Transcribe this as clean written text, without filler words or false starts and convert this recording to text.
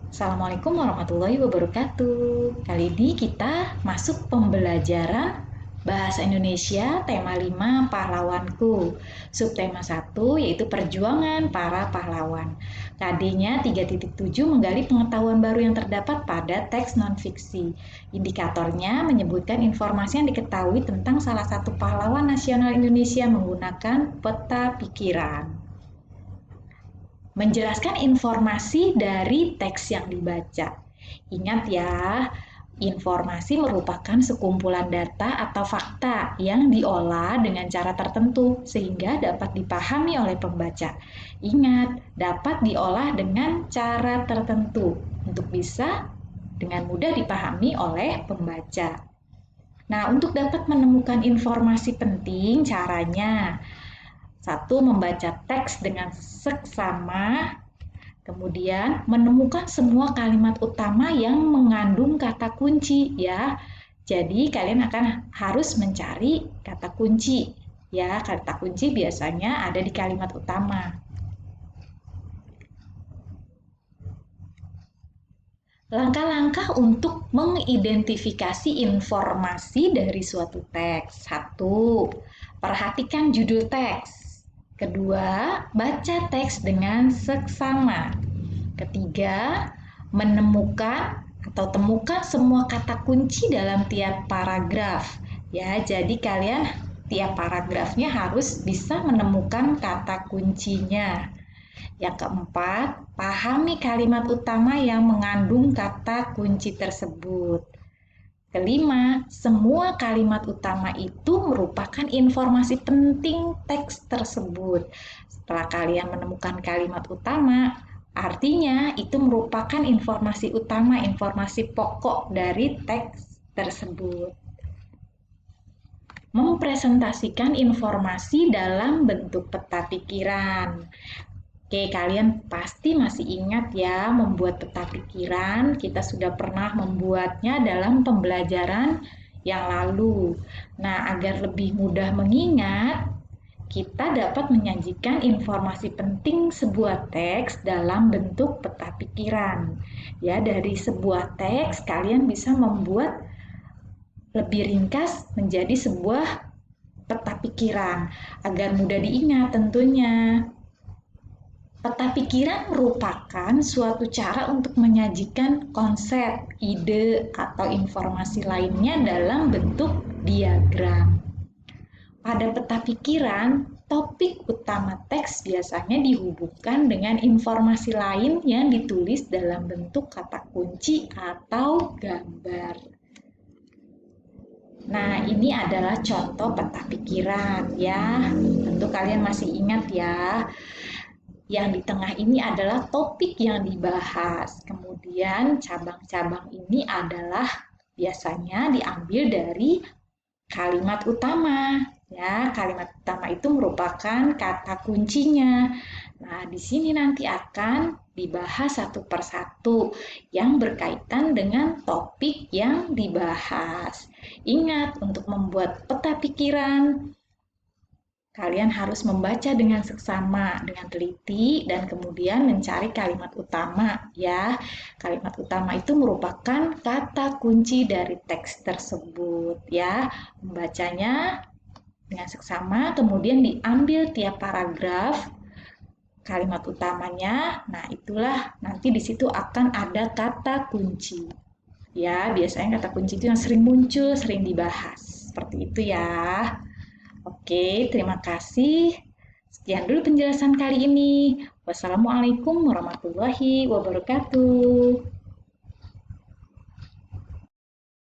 Assalamualaikum warahmatullahi wabarakatuh. Kali ini kita masuk pembelajaran Bahasa Indonesia tema 5 Pahlawanku. Subtema 1 yaitu Perjuangan Para Pahlawan. KD-nya 3.7 menggali pengetahuan baru yang terdapat pada teks non-fiksi. Indikatornya menyebutkan informasi yang diketahui tentang salah satu pahlawan nasional Indonesia menggunakan peta pikiran. Menjelaskan informasi dari teks yang dibaca. Ingat ya, informasi merupakan sekumpulan data atau fakta yang diolah dengan cara tertentu sehingga dapat dipahami oleh pembaca. Ingat, dapat diolah dengan cara tertentu untuk bisa dengan mudah dipahami oleh pembaca. Nah, untuk dapat menemukan informasi penting, caranya satu, membaca teks dengan seksama, kemudian menemukan semua kalimat utama yang mengandung kata kunci ya. Jadi kalian akan harus mencari kata kunci ya. Kata kunci biasanya ada di kalimat utama. Langkah-langkah untuk mengidentifikasi informasi dari suatu teks. 1. Perhatikan judul teks. Kedua, baca teks dengan seksama. Ketiga, menemukan atau temukan semua kata kunci dalam tiap paragraf. Ya, jadi kalian tiap paragrafnya harus bisa menemukan kata kuncinya. Yang keempat, pahami kalimat utama yang mengandung kata kunci tersebut. Kelima, semua kalimat utama itu merupakan informasi penting teks tersebut. Setelah kalian menemukan kalimat utama, artinya itu merupakan informasi utama, informasi pokok dari teks tersebut. Mempresentasikan informasi dalam bentuk peta pikiran. Oke, kalian pasti masih ingat ya membuat peta pikiran. Kita sudah pernah membuatnya dalam pembelajaran yang lalu. Nah, agar lebih mudah mengingat, kita dapat menyajikan informasi penting sebuah teks dalam bentuk peta pikiran. Ya, dari sebuah teks kalian bisa membuat lebih ringkas menjadi sebuah peta pikiran agar mudah diingat tentunya. Peta pikiran merupakan suatu cara untuk menyajikan konsep, ide, atau informasi lainnya dalam bentuk diagram. Pada peta pikiran, topik utama teks biasanya dihubungkan dengan informasi lain yang ditulis dalam bentuk kata kunci atau gambar. Nah, ini adalah contoh peta pikiran ya. Tentu kalian masih ingat ya. Yang di tengah ini adalah topik yang dibahas. Kemudian cabang-cabang ini adalah biasanya diambil dari kalimat utama. Ya, kalimat utama itu merupakan kata kuncinya. Nah, di sini nanti akan dibahas satu persatu yang berkaitan dengan topik yang dibahas. Ingat, untuk membuat peta pikiran, kalian harus membaca dengan seksama, dengan teliti, dan kemudian mencari kalimat utama ya. Kalimat utama itu merupakan kata kunci dari teks tersebut ya. Membacanya dengan seksama, kemudian diambil tiap paragraf kalimat utamanya. Nah, itulah nanti di situ akan ada kata kunci. Ya, biasanya kata kunci itu yang sering muncul, sering dibahas. Seperti itu ya. Oke, terima kasih. Sekian dulu penjelasan kali ini. Wassalamualaikum warahmatullahi wabarakatuh.